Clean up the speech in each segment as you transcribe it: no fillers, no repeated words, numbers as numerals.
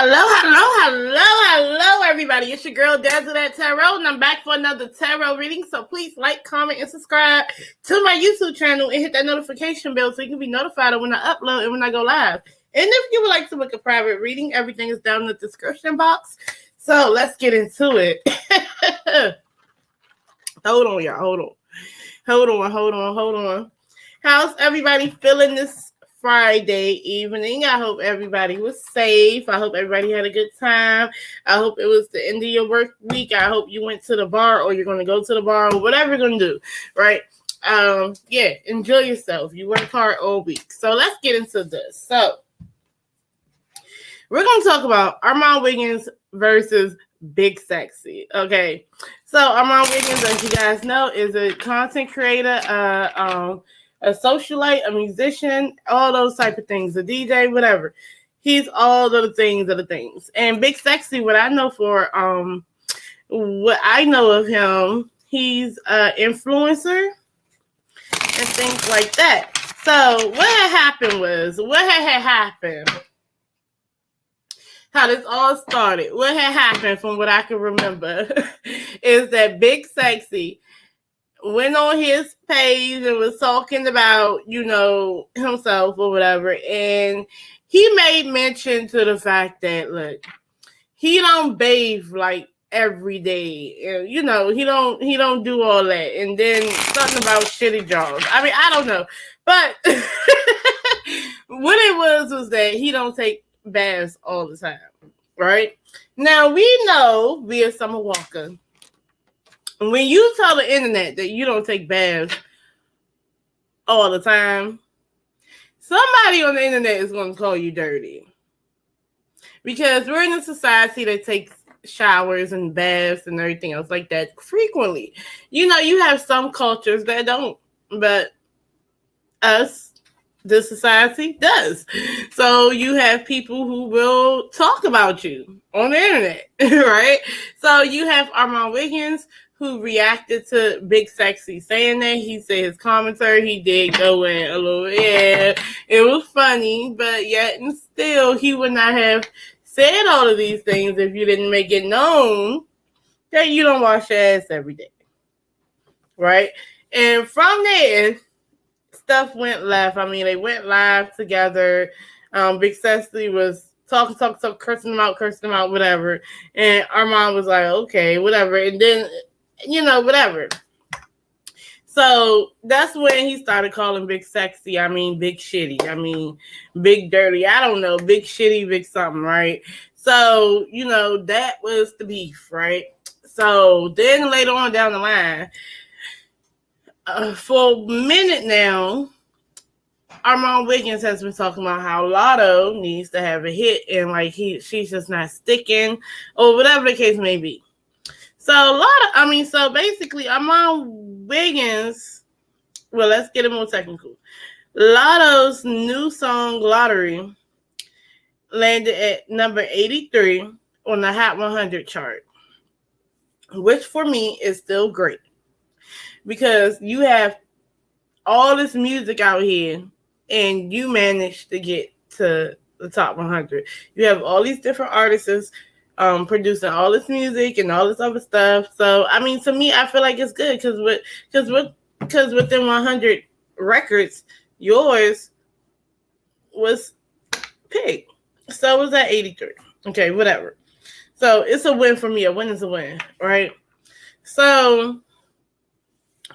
Hello, everybody. It's your girl, Desert Tarot, and I'm back for another tarot reading. So please like, comment, and subscribe to my YouTube channel and hit that notification bell so you can be notified of when I upload and when I go live. And if you would like to book a private reading, everything is down in the description box. So let's get into it. Hold on, y'all. Hold on. How's everybody feeling this Friday evening? I hope everybody was safe. I hope everybody had a good time. I hope it was the end of your work week. I hope you went to the bar or you're going to go to the bar or whatever you're going to do, right? Enjoy yourself. You work hard all week. So let's get into this. So we're going to talk about ARMON WIGGINS versus Big Sexy. Okay. So ARMON WIGGINS, as you guys know, is a content creator, a socialite, a musician, all those type of things, a DJ, whatever. He's all of the things. And Big Sexy, what I know of him, he's an influencer and things like that. So what had happened, how this all started, what had happened from what I can remember is that Big Sexy went on his page and was talking about, himself or whatever. And he made mention to the fact that, look, he don't bathe like every day. He don't do all that. And then something about shitty jaws. I mean, I don't know. But what it was that he don't take baths all the time, right? Now, we know via Summer Walker, when you tell the internet that you don't take baths all the time, somebody on the internet is going to call you dirty. Because we're in a society that takes showers and baths and everything else like that frequently. You have some cultures that don't, but this society does. So you have people who will talk about you on the internet, right? So you have ARMON WIGGINS, who reacted to Big Sexy saying that. He said his commentary, he did go in a little, it was funny, but yet and still he would not have said all of these things if you didn't make it known that you don't wash your ass every day, right? And from there, stuff went left. I mean, they went live together. Big Sexy was talking, cursing him out, whatever. And ARMON was like, okay, whatever. And then, whatever. So that's when he started calling Big Sexy, Big Shitty, Big Dirty, I don't know, Big Shitty, Big something, right? So, that was the beef, right? So then later on down the line, for a minute now, ARMON WIGGINS has been talking about how Lotto needs to have a hit and she's just not sticking or whatever the case may be. So basically ARMON WIGGINS, well, let's get it more technical. Lotto's new song Lottery landed at number 83 on the Hot 100 chart, which for me is still great because you have all this music out here and you managed to get to the top 100. You have all these different artists producing all this music and all this other stuff. So, to me, I feel like it's good because within 100 records, yours was picked. So it was at 83. Okay, whatever. So it's a win for me. A win is a win, right? So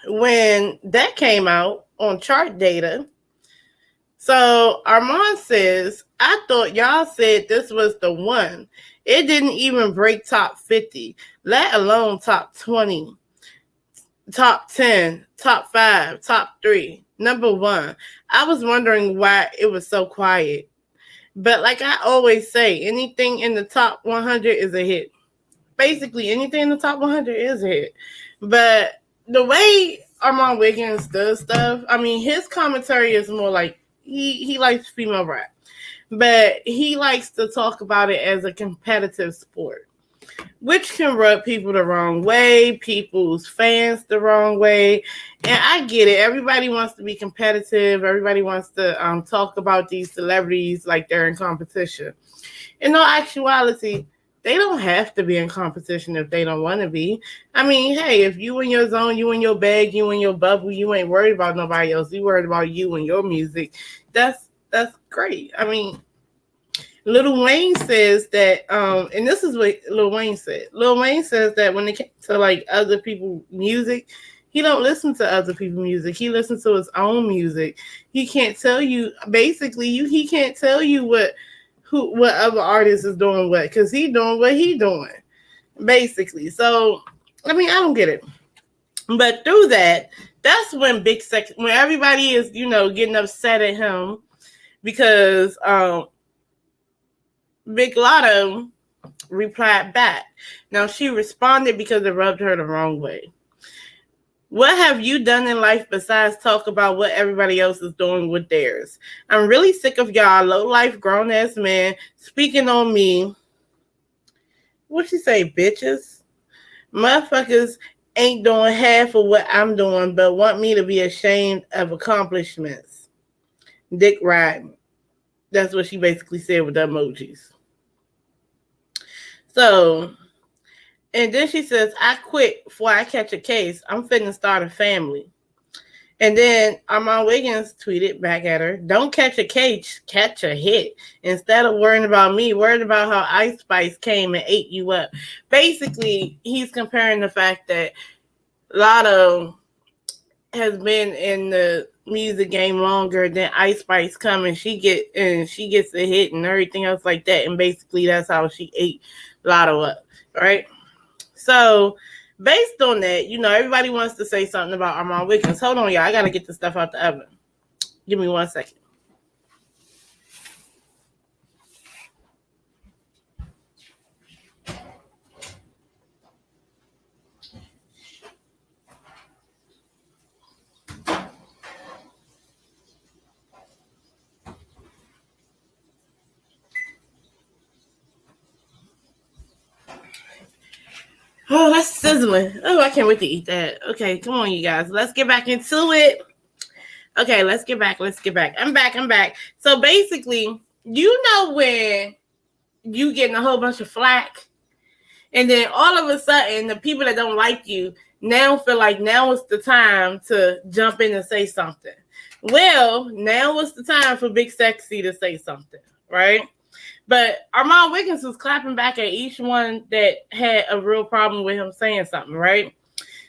when that came out on chart data, so ARMON says, I thought y'all said this was the one. It didn't even break top 50, let alone top 20, top 10, top 5, top 3, number 1. I was wondering why it was so quiet. But like I always say, anything in the top 100 is a hit. Basically, anything in the top 100 is a hit. But the way ARMON WIGGINS does stuff, his commentary is more like he likes female rap. But he likes to talk about it as a competitive sport. which can rub people the wrong way, people's fans the wrong way. And I get it. Everybody wants to be competitive. Everybody wants to talk about these celebrities like they're in competition. In all actuality, they don't have to be in competition if they don't want to be. I mean, hey, if you in your zone, you in your bag, you in your bubble, you ain't worried about nobody else. You worried about you and your music. That's great. I mean, Lil Wayne says that, and this is what Lil Wayne said. Lil Wayne says that when it came to like other people's music, he don't listen to other people's music. He listens to his own music. He can't tell you he can't tell you what other artist is doing what, because he doing what he doing, basically. So I mean, I don't get it. But through that, that's when when everybody is, getting upset at him because Big Lotto replied back. Now, she responded because it rubbed her the wrong way. What have you done in life besides talk about what everybody else is doing with theirs? I'm really sick of y'all low-life grown-ass men speaking on me. What'd she say, bitches? Motherfuckers ain't doing half of what I'm doing, but want me to be ashamed of accomplishments. Dick riding. That's what she basically said with the emojis. So, and then she says, I quit before I catch a case. I'm finna start a family. And then Armon Wiggins tweeted back at her, don't catch a case, catch a hit. Instead of worrying about me, worried about how Ice Spice came and ate you up. Basically, he's comparing the fact that Lotto has been in the music game longer than Ice Spice come, and she gets a hit and everything else like that. And basically that's how she ate Lotto up, right? So based on that, everybody wants to say something about Armon Wiggins. Hold on, y'all. I got to get this stuff out the oven. Give me 1 second. Oh, that's sizzling. Oh, I can't wait to eat that. Okay, come on, you guys. Let's get back into it. Okay, let's get back. I'm back. So basically, when you getting a whole bunch of flack, and then all of a sudden, the people that don't like you now feel like now is the time to jump in and say something. Well, now is the time for Big Sexy to say something, right? But Armon Wiggins was clapping back at each one that had a real problem with him saying something, right?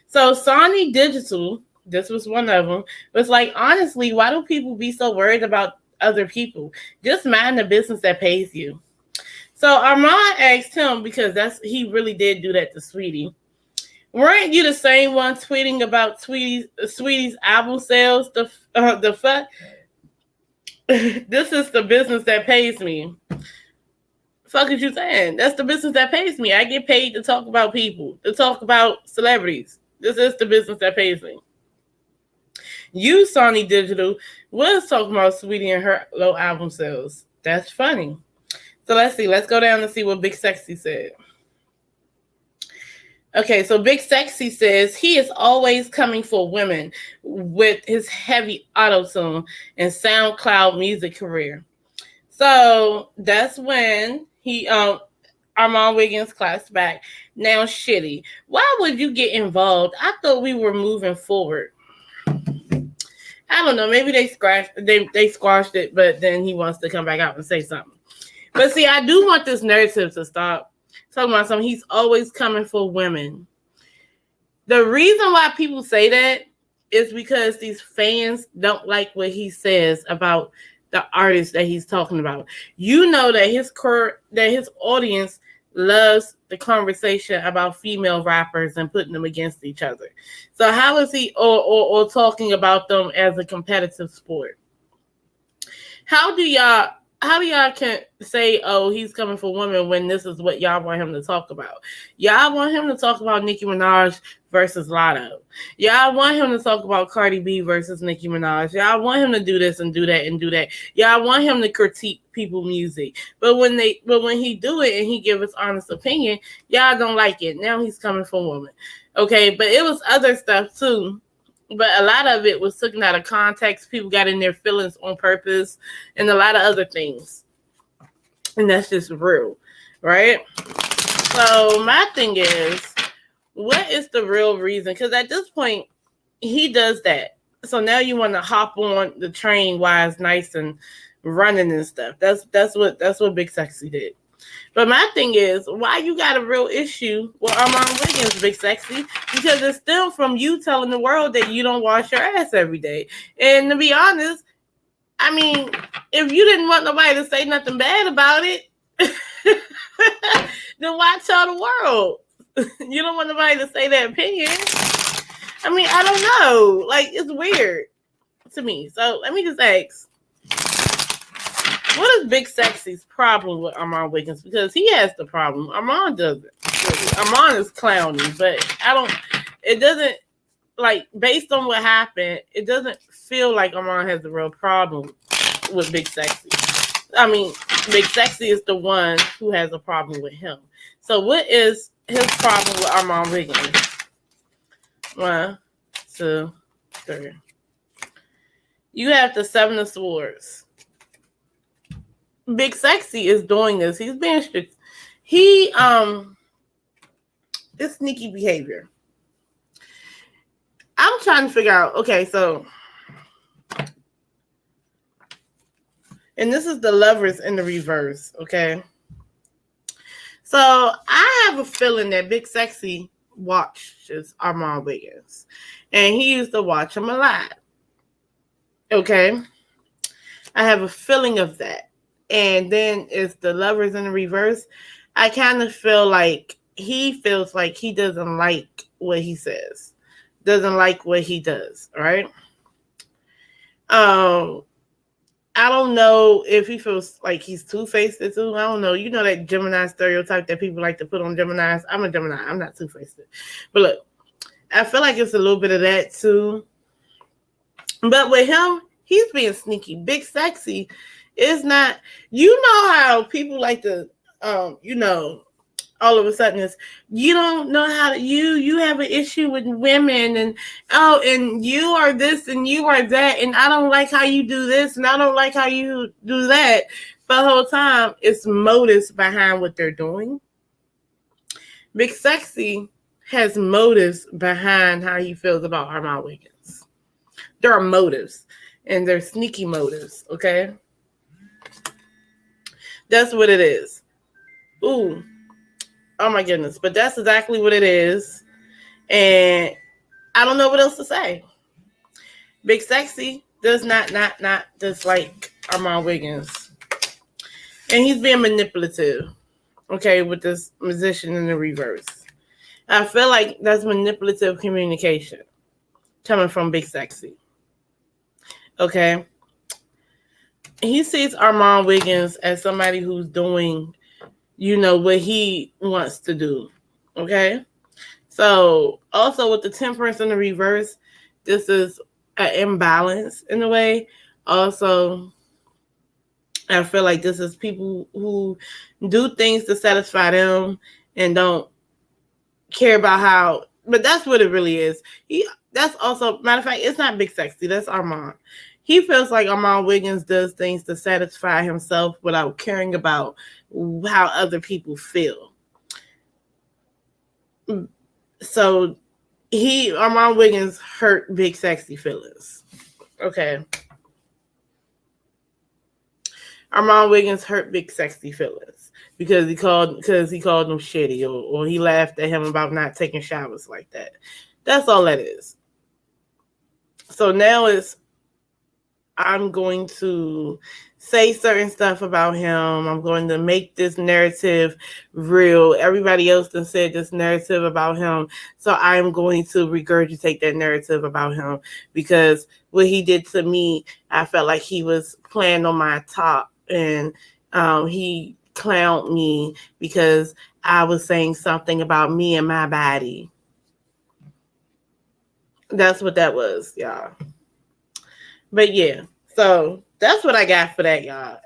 So Sony Digital, this was one of them, was like, honestly, why do people be so worried about other people? Just mind the business that pays you. So Armon asked him, because he really did do that to Sweetie. Weren't you the same one tweeting about Sweetie's album sales? The fuck? This is the business that pays me. Fuck is you saying? That's the business that pays me. I get paid to talk about people, to talk about celebrities. This is the business that pays me. You, Sony Digital, was talking about Sweetie and her low album sales. That's funny. So let's see. Let's go down and see what Big Sexy said. Okay, so Big Sexy says he is always coming for women with his heavy auto-tune and SoundCloud music career. So that's when Armon Wiggins clapped back. Now, shitty. Why would you get involved? I thought we were moving forward. I don't know. Maybe they squashed it, but then he wants to come back out and say something. But see, I do want this narrative to stop. Talking about something, he's always coming for women. The reason why people say that is because these fans don't like what he says about the artist that he's talking about. That his audience loves the conversation about female rappers and putting them against each other. So how is he or talking about them as a competitive sport? How do y'all how do y'all can say, oh, he's coming for women when this is what y'all want him to talk about? Y'all want him to talk about Nicki Minaj versus Lotto. Y'all want him to talk about Cardi B versus Nicki Minaj. Y'all want him to do this and do that and do that. Y'all want him to critique people music. But when he do it and he give his honest opinion, y'all don't like it. Now he's coming for women. Okay, but it was other stuff too. But a lot of it was taken out of context. People got in their feelings on purpose and a lot of other things. And that's just real, right? So my thing is, what is the real reason? Because at this point, he does that. So now you want to hop on the train while it's nice and running and stuff. That's what Big Sexy did. But my thing is, why you got a real issue with Armon Wiggins, Big Sexy? Because it stemmed from you telling the world that you don't wash your ass every day. And to be honest, I mean, if you didn't want nobody to say nothing bad about it, then why tell the world? You don't want nobody to say their opinion. I mean, I don't know. Like, it's weird to me. So let me just ask. What is Big Sexy's problem with Armon Wiggins? Because he has the problem. Armon doesn't. Armon is clowny, but it doesn't, like, based on what happened, it doesn't feel like Armon has a real problem with Big Sexy. I mean, Big Sexy is the one who has a problem with him. So what is his problem with Armon Wiggins? 1, 2, 3. You have the 7 of Swords. Big Sexy is doing this. He's being strict. It's sneaky behavior. I'm trying to figure out, okay, so, and this is the Lovers in the reverse, okay? So I have a feeling that Big Sexy watches Armon Wiggins, and he used to watch him a lot, okay? I have a feeling of that. And then it's the Lovers in the reverse. I kind of feel like he feels like he doesn't like what he says, doesn't like what he does, right? I don't know if he feels like he's two-faced too. I don't know. You know that Gemini stereotype that people like to put on Geminis? I'm a Gemini. I'm not two-faced. But look, I feel like it's a little bit of that too. But with him, he's being sneaky. Big Sexy is not, you know how people like to, all of a sudden it's, you don't know how to, you have an issue with women and, and you are this and you are that and I don't like how you do this and I don't like how you do that. But the whole time it's motives behind what they're doing. Big Sexy has motives behind how he feels about Armon Wiggins. There are motives and they're sneaky motives, okay? That's what it is. Ooh. Oh my goodness. But that's exactly what it is. And I don't know what else to say. Big Sexy does not dislike Armon Wiggins. And he's being manipulative. Okay, with this musician in the reverse. I feel like that's manipulative communication coming from Big Sexy. Okay. He sees Armon Wiggins as somebody who's doing, what he wants to do. Okay? So, also with the Temperance in the reverse, this is an imbalance in a way. Also, I feel like this is people who do things to satisfy them and don't care about how, but that's what it really is. That's also, matter of fact, it's not Big Sexy, that's Armon. He feels like Armon Wiggins does things to satisfy himself without caring about how other people feel. So Armon Wiggins hurt Big Sexy feelings. Okay. Armon Wiggins hurt Big Sexy feelings because he called him shitty or he laughed at him about not taking showers like that. That's all that is. So now I'm going to say certain stuff about him. I'm going to make this narrative real. Everybody else done said this narrative about him. So I'm going to regurgitate that narrative about him because what he did to me, I felt like he was playing on my top. and he clowned me because I was saying something about me and my body. That's what that was, y'all. But yeah, so that's what I got for that, y'all.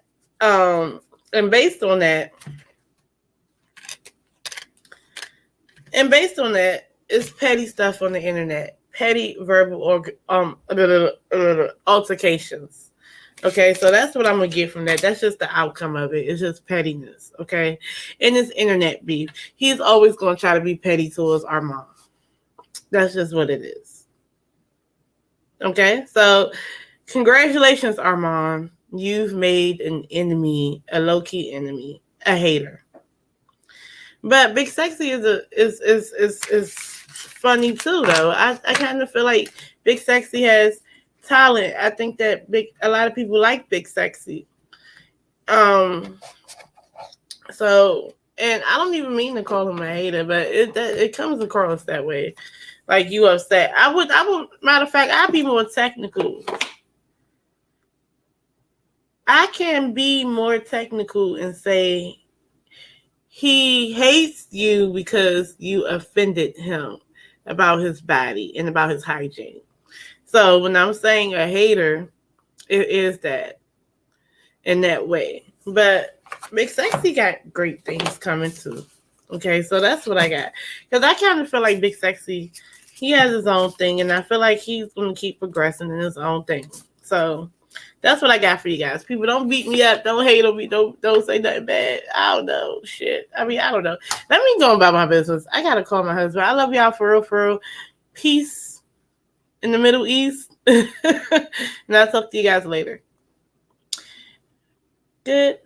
And based on that, it's petty stuff on the internet, petty verbal or altercations. Okay, so that's what I'm gonna get from that. That's just the outcome of it. It's just pettiness. Okay, in this internet beef, he's always gonna try to be petty towards Armon. That's just what it is. Okay, so congratulations, Armon. You've made an enemy, a low-key enemy, a hater. But Big Sexy is funny too, though. I kind of feel like Big Sexy has talent. I think that a lot of people like Big Sexy. So, and I don't even mean to call him a hater, but it comes across that way. Like you upset. I would matter of fact, I'd be more technical. I can be more technical and say he hates you because you offended him about his body and about his hygiene. So when I'm saying a hater, it is that in that way. But Big Sexy got great things coming too. Okay, so that's what I got. Because I kind of feel like Big Sexy, he has his own thing, and I feel like he's going to keep progressing in his own thing. So that's what I got for you guys. People, don't beat me up. Don't hate on me. Don't say nothing bad. I don't know. Shit. I mean, I don't know. Let me go about my business. I got to call my husband. I love y'all for real, for real. Peace in the Middle East. And I'll talk to you guys later. Good.